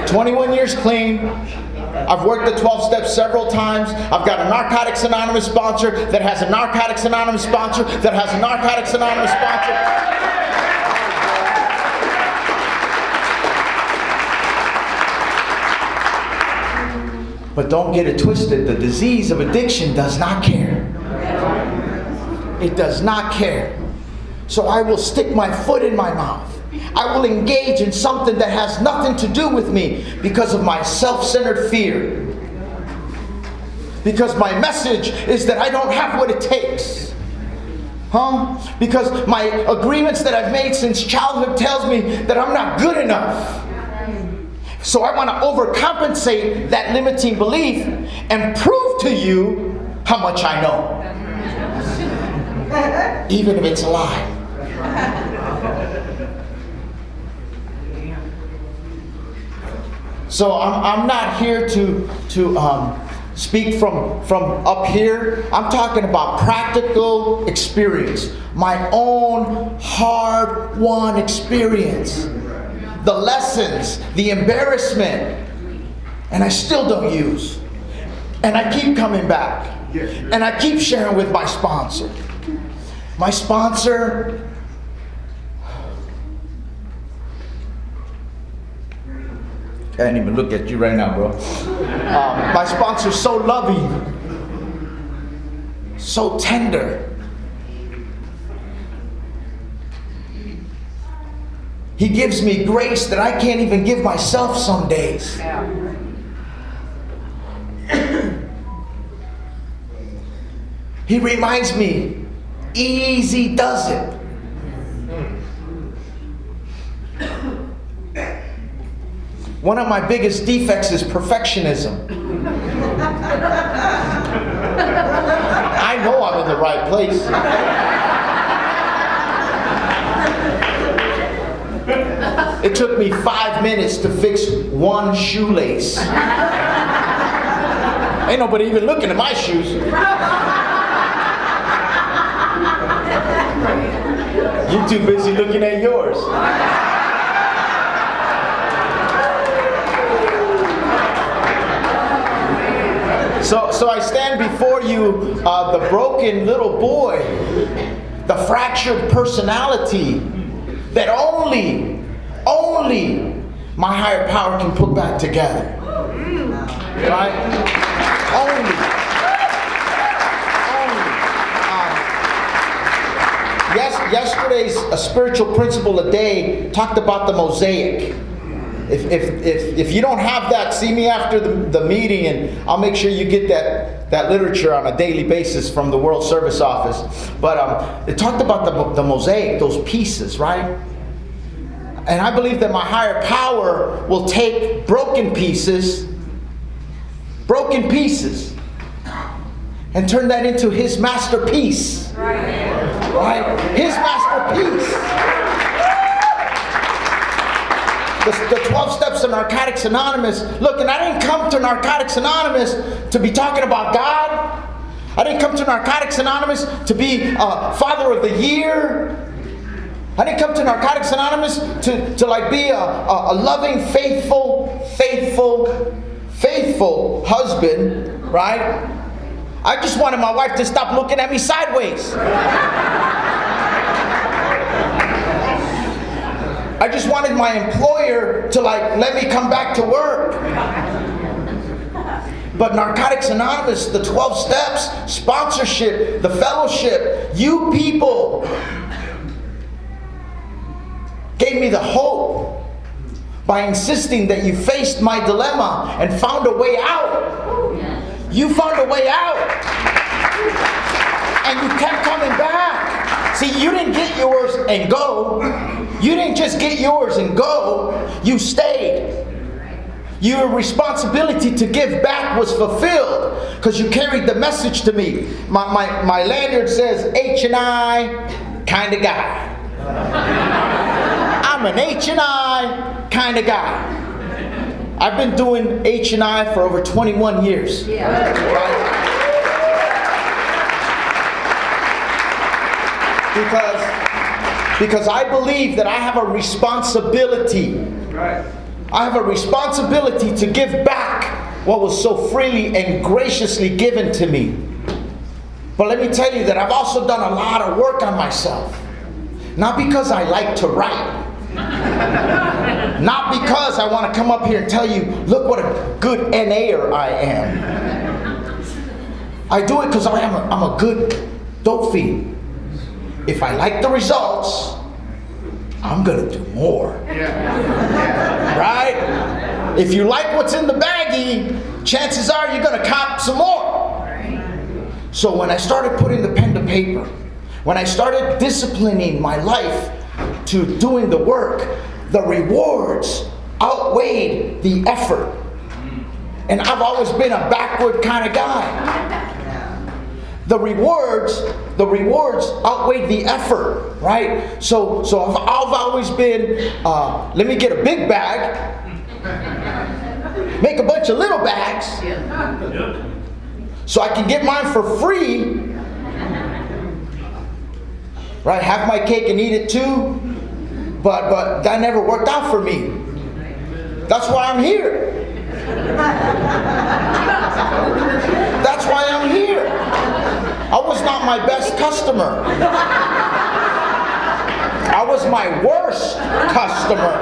21 years clean. I've worked the 12 steps several times. I've got a Narcotics Anonymous sponsor that has a Narcotics Anonymous sponsor that has a Narcotics Anonymous sponsor. But don't get it twisted. The disease of addiction does not care. It does not care. So I will stick my foot in my mouth. I will engage in something that has nothing to do with me because of my self-centered fear. Because my message is that I don't have what it takes. Because my agreements that I've made since childhood tells me that I'm not good enough. So I want to overcompensate that limiting belief and prove to you how much I know. even if it's a lie. So I'm not here to speak from up here. I'm talking about practical experience, my own hard-won experience, the lessons, the embarrassment, and I still don't use. And I keep coming back, and I keep sharing with my sponsor. My sponsor, I can't even look at you right now, bro. My sponsor's so loving, so tender. He gives me grace that I can't even give myself some days. He reminds me, easy does it. One of my biggest defects is perfectionism. I know I'm in the right place. It took me 5 minutes to fix one shoelace. Ain't nobody even looking at my shoes. You're too busy looking at yours. So I stand before you, the broken little boy, the fractured personality that only my higher power can put back together. Right? Only. Yesterday's spiritual principle a day talked about the mosaic. If you don't have that, see me after the meeting, and I'll make sure you get that literature on a daily basis from the World Service Office. But it talked about the mosaic, those pieces, right? And I believe that my higher power will take broken pieces, and turn that into His masterpiece. Right? His masterpiece. The 12 steps of Narcotics Anonymous. Look, and I didn't come to Narcotics Anonymous to be talking about God. I didn't come to Narcotics Anonymous to be Father of the Year. I didn't come to Narcotics Anonymous to like be a loving, faithful husband, right? I just wanted my wife to stop looking at me sideways. I just wanted my employer to like let me come back to work. But Narcotics Anonymous, the 12 steps, sponsorship, the fellowship, you people gave me the hope by insisting that you faced my dilemma and found a way out. You found a way out. And you kept coming back. See, you didn't get yours and go. You didn't just get yours and go. You stayed. Your responsibility to give back was fulfilled because you carried the message to me. My lanyard says H&I kind of guy. I'm an H&I kind of guy. I've been doing H&I for over 21 years. Right? Because I believe that I have a responsibility. I have a responsibility to give back what was so freely and graciously given to me. But let me tell you that I've also done a lot of work on myself. Not because I like to write. Not because I want to come up here and tell you, look what a good NA'er I am. I do it because I'm a good dope fiend. If I like the results, I'm going to do more. Right? If you like what's in the baggie, chances are you're going to cop some more. So when I started putting the pen to paper, when I started disciplining my life to doing the work, the rewards outweighed the effort. And I've always been a backward kind of guy. the rewards outweigh the effort, right? So I've always been, let me get a big bag, make a bunch of little bags, so I can get mine for free, right? Have my cake and eat it too, but that never worked out for me. That's why I'm here. That's why I'm here. I was not my best customer. I was my worst customer,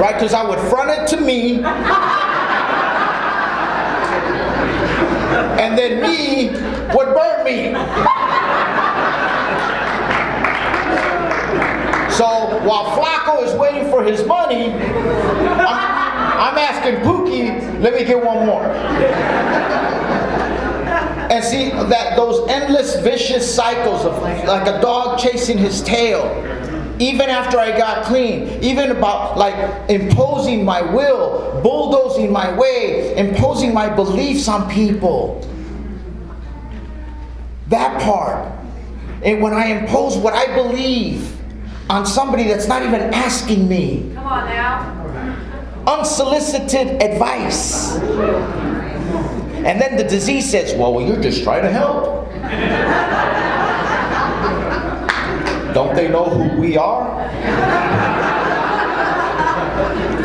right? Because I would front it to me, and then me would burn me. So while Flacco is waiting for his money, I'm asking Pookie, let me get one more. And see that those endless vicious cycles of like a dog chasing his tail, even after I got clean, even about like imposing my will, bulldozing my way, imposing my beliefs on people. That part. And when I impose what I believe on somebody that's not even asking me. Come on now. Unsolicited advice. And then the disease says, well, you're just trying to help. Don't they know who we are?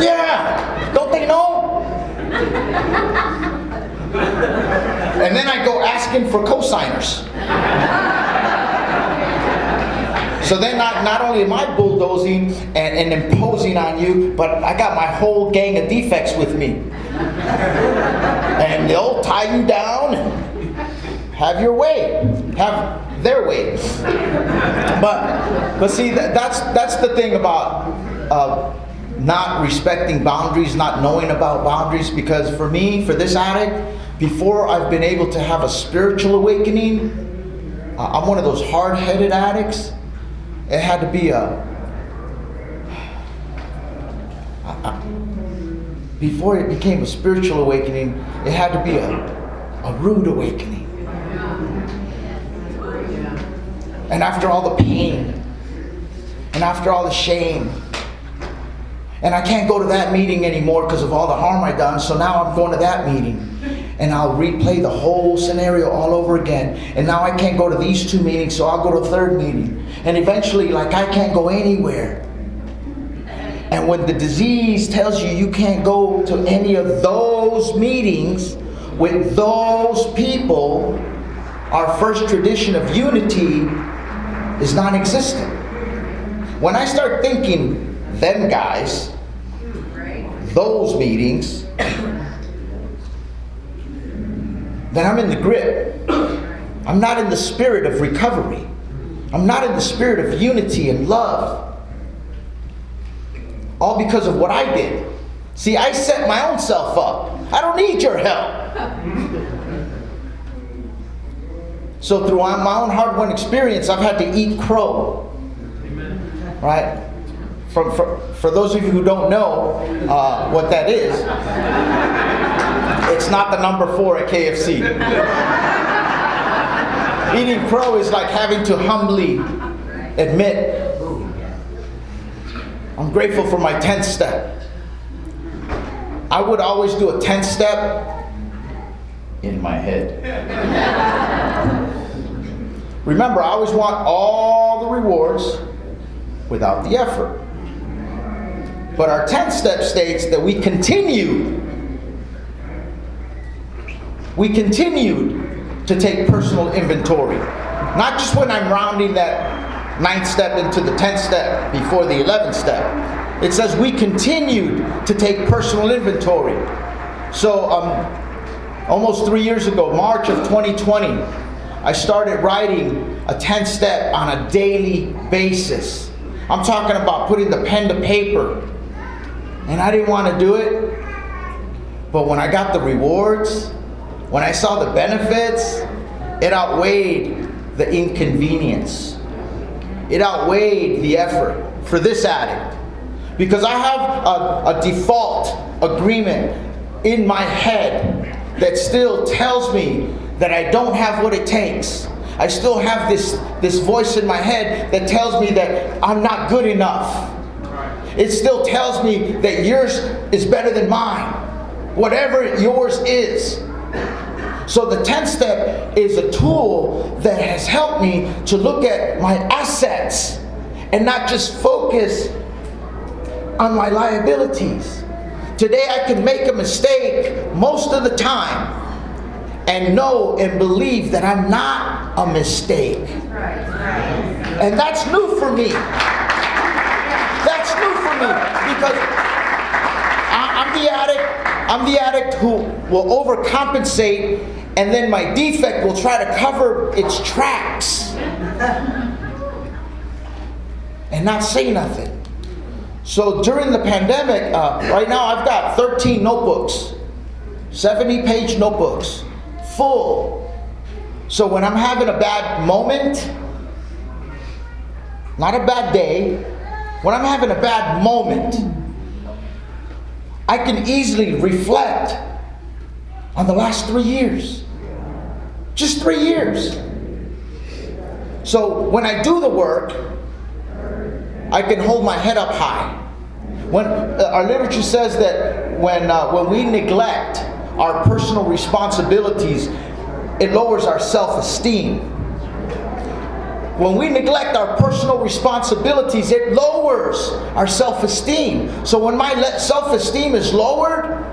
Yeah, don't they know? And then I go asking for cosigners. So then not only am I bulldozing and imposing on you, but I got my whole gang of defects with me. And they'll tie you down and have your way, have their way. But see, that's the thing about not respecting boundaries, not knowing about boundaries, because for me, for this addict, before I've been able to have a spiritual awakening, I'm one of those hard-headed addicts. It had to be before it became a spiritual awakening, it had to be a rude awakening. And after all the pain, and after all the shame, and I can't go to that meeting anymore because of all the harm I've done, so now I'm going to that meeting. And I'll replay the whole scenario all over again. And now I can't go to these two meetings, so I'll go to a third meeting. And eventually, like, I can't go anywhere. And when the disease tells you you can't go to any of those meetings with those people, our first tradition of unity is non-existent. When I start thinking, them guys, those meetings, then I'm in the grip. I'm not in the spirit of recovery. I'm not in the spirit of unity and love. All because of what I did. See, I set my own self up. I don't need your help. So through my own hard-won experience, I've had to eat crow. Right? For those of you who don't know what that is, it's not the number 4 at KFC. Eating crow is like having to humbly admit, I'm grateful for my 10th step. I would always do a 10th step in my head. Remember, I always want all the rewards without the effort. But our 10th step states that we continued to take personal inventory. Not just when I'm rounding that 9th step into the 10th step before the 11th step. It says we continued to take personal inventory. So almost 3 years ago, March of 2020, I started writing a 10th step on a daily basis. I'm talking about putting the pen to paper. And I didn't want to do it. But when I got the rewards, when I saw the benefits, it outweighed the inconvenience. It outweighed the effort for this addict. Because I have a default agreement in my head that still tells me that I don't have what it takes. I still have this voice in my head that tells me that I'm not good enough. It still tells me that yours is better than mine, whatever yours is. So the 10th step is a tool that has helped me to look at my assets and not just focus on my liabilities. Today I can make a mistake most of the time and know and believe that I'm not a mistake. And that's new for me. That's new for me because I'm the addict who will overcompensate, and then my defect will try to cover its tracks and not say nothing. So during the pandemic, right now I've got 13 notebooks, 70-page notebooks, full. So when I'm having a bad moment, not a bad day, when I'm having a bad moment, I can easily reflect on the last 3 years. Just 3 years. So when I do the work, I can hold my head up high. When our literature says that when we neglect our personal responsibilities, it lowers our self-esteem. When we neglect our personal responsibilities, it lowers our self-esteem. So when my self-esteem is lowered,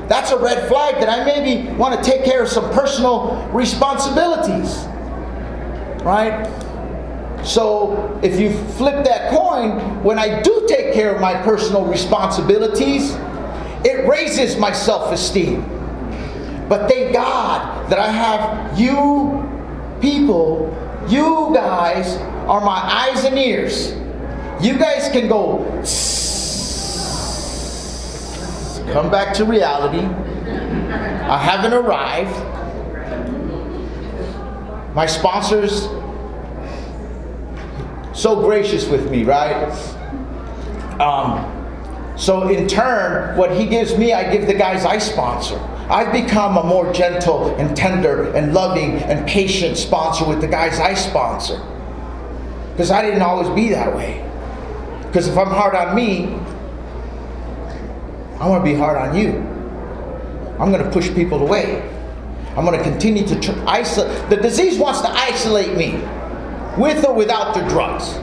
that's a red flag that I maybe want to take care of some personal responsibilities. Right? So if you flip that coin, when I do take care of my personal responsibilities, it raises my self-esteem. But thank God that I have you people. You guys are my eyes and ears. You guys can go, come back to reality. I haven't arrived. My sponsors, so gracious with me, right? So in turn, what he gives me, I give the guys I sponsor. I've become a more gentle and tender and loving and patient sponsor with the guys I sponsor. Because I didn't always be that way. Because if I'm hard on me, I want to be hard on you. I'm going to push people away. I'm going to continue to isolate. The disease wants to isolate me, with or without the drugs.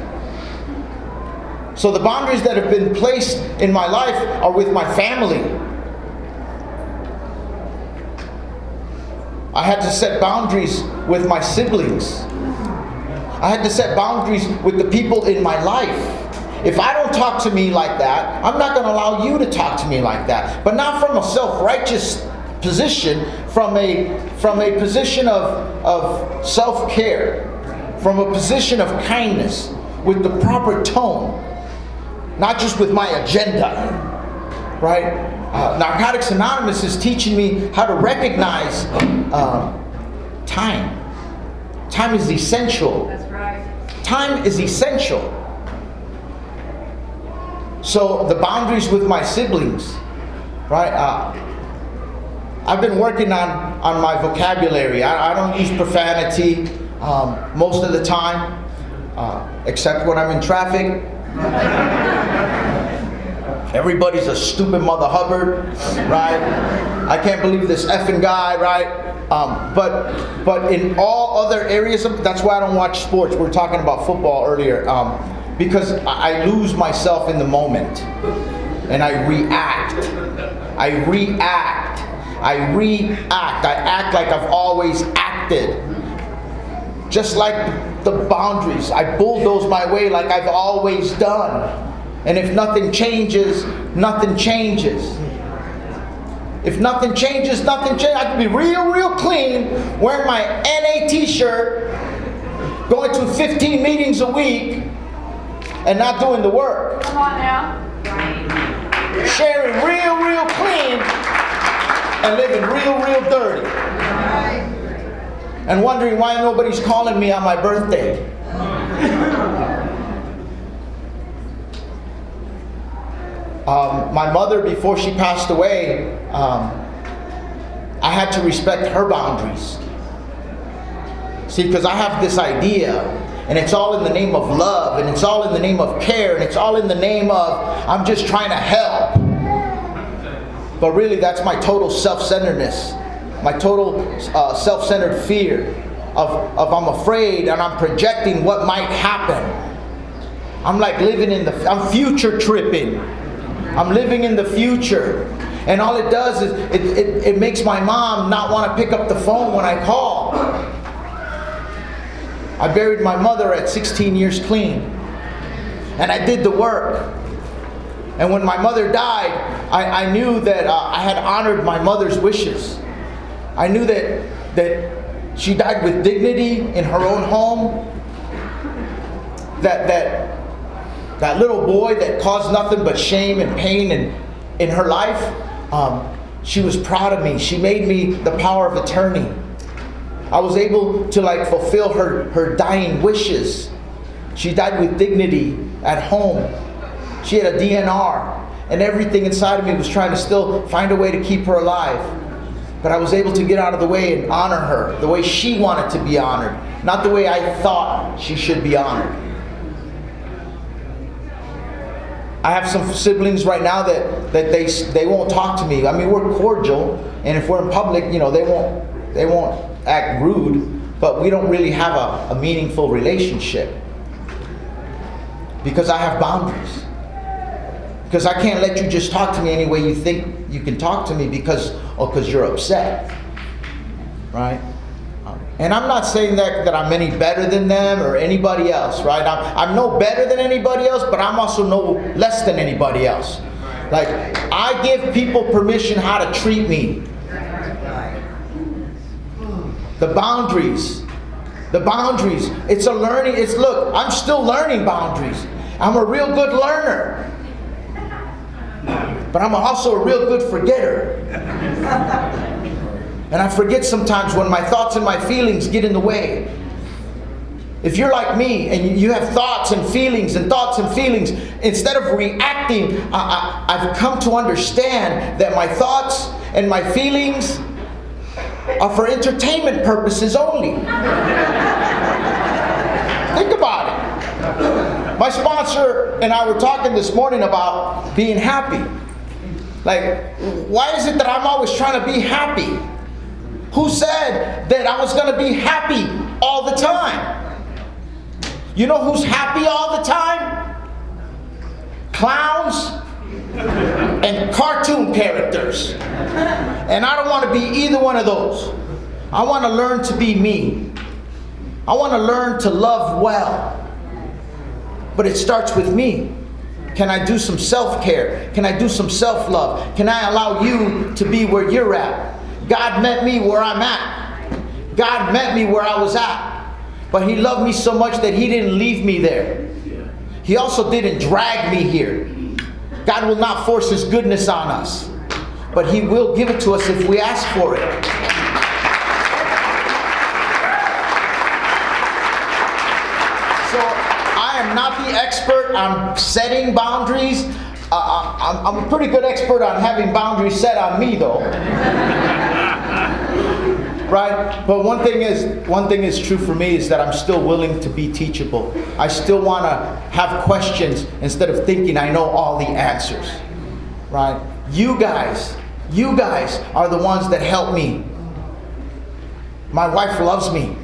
So the boundaries that have been placed in my life are with my family. I had to set boundaries with my siblings. I had to set boundaries with the people in my life. If I don't talk to me like that, I'm not going to allow you to talk to me like that. But not from a self-righteous position, from a position of self-care, from a position of kindness, with the proper tone, not just with my agenda, right? Narcotics Anonymous is teaching me how to recognize time. Time is essential. That's right. Time is essential. So the boundaries with my siblings, right? I've been working on my vocabulary. I don't use profanity most of the time, except when I'm in traffic. Everybody's a stupid Mother Hubbard, right? I can't believe this effing guy, right? But in all other areas, that's why I don't watch sports. We were talking about football earlier, because I lose myself in the moment, and I react. I act like I've always acted. Just like the boundaries, I bulldoze my way like I've always done. And if nothing changes, nothing changes. If nothing changes, nothing changes. I can be real clean, wearing my NA t-shirt, going to 15 meetings a week, and not doing the work. Come on now. Sharing real clean, and living real dirty. And wondering why nobody's calling me on my birthday. My mother, before she passed away, I had to respect her boundaries. See, because I have this idea, and it's all in the name of love, and it's all in the name of care, and it's all in the name of I'm just trying to help. But really, that's my total self-centeredness, my total self-centered fear of I'm afraid and I'm projecting what might happen. I'm like living I'm future tripping. I'm living in the future. And all it does is it makes my mom not want to pick up the phone when I call. I buried my mother at 16 years clean. And I did the work. And when my mother died, I knew that I had honored my mother's wishes. I knew that she died with dignity in her own home. That little boy that caused nothing but shame and pain in her life, she was proud of me. She made me the power of attorney. I was able to fulfill her dying wishes. She died with dignity at home. She had a DNR, and everything inside of me was trying to still find a way to keep her alive. But I was able to get out of the way and honor her the way she wanted to be honored, not the way I thought she should be honored. I have some siblings right now that they won't talk to me. I mean, we're cordial, and if we're in public, they won't act rude, but we don't really have a meaningful relationship because I have boundaries. Because I can't let you just talk to me any way you think you can talk to me because you're upset, right? And I'm not saying that I'm any better than them or anybody else, right? I'm no better than anybody else, but I'm also no less than anybody else. Like, I give people permission how to treat me. The boundaries. It's a learning. Look, I'm still learning boundaries. I'm a real good learner. But I'm also a real good forgetter. And I forget sometimes when my thoughts and my feelings get in the way. If you're like me and you have thoughts and feelings, instead of reacting, I've come to understand that my thoughts and my feelings are for entertainment purposes only. Think about it. My sponsor and I were talking this morning about being happy. Like, why is it that I'm always trying to be happy? Who said that I was going to be happy all the time? You know who's happy all the time? Clowns and cartoon characters. And I don't want to be either one of those. I want to learn to be me. I want to learn to love well. But it starts with me. Can I do some self-care? Can I do some self-love? Can I allow you to be where you're at? God met me where I'm at. God met me where I was at. But He loved me so much that He didn't leave me there. He also didn't drag me here. God will not force His goodness on us. But He will give it to us if we ask for it. So I am not the expert on setting boundaries. I'm a pretty good expert on having boundaries set on me, though. Right? But one thing is true for me is that I'm still willing to be teachable. I still want to have questions instead of thinking I know all the answers. Right? You guys are the ones that help me. My wife loves me,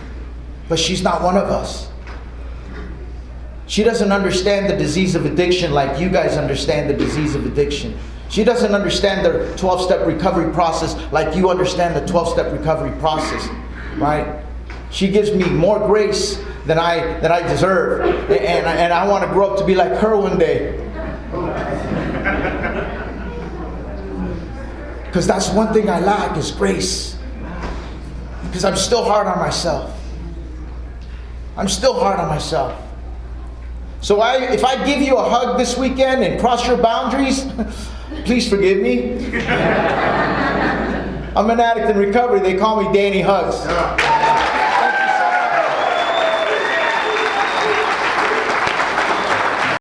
but she's not one of us. She doesn't understand the disease of addiction like you guys understand the disease of addiction. She doesn't understand the 12-step recovery process like you understand the 12-step recovery process, right? She gives me more grace than I deserve, and I want to grow up to be like her one day. Because that's one thing I lack is grace. Because I'm still hard on myself. So if I give you a hug this weekend and cross your boundaries, please forgive me. I'm an addict in recovery. They call me Danny Hugs.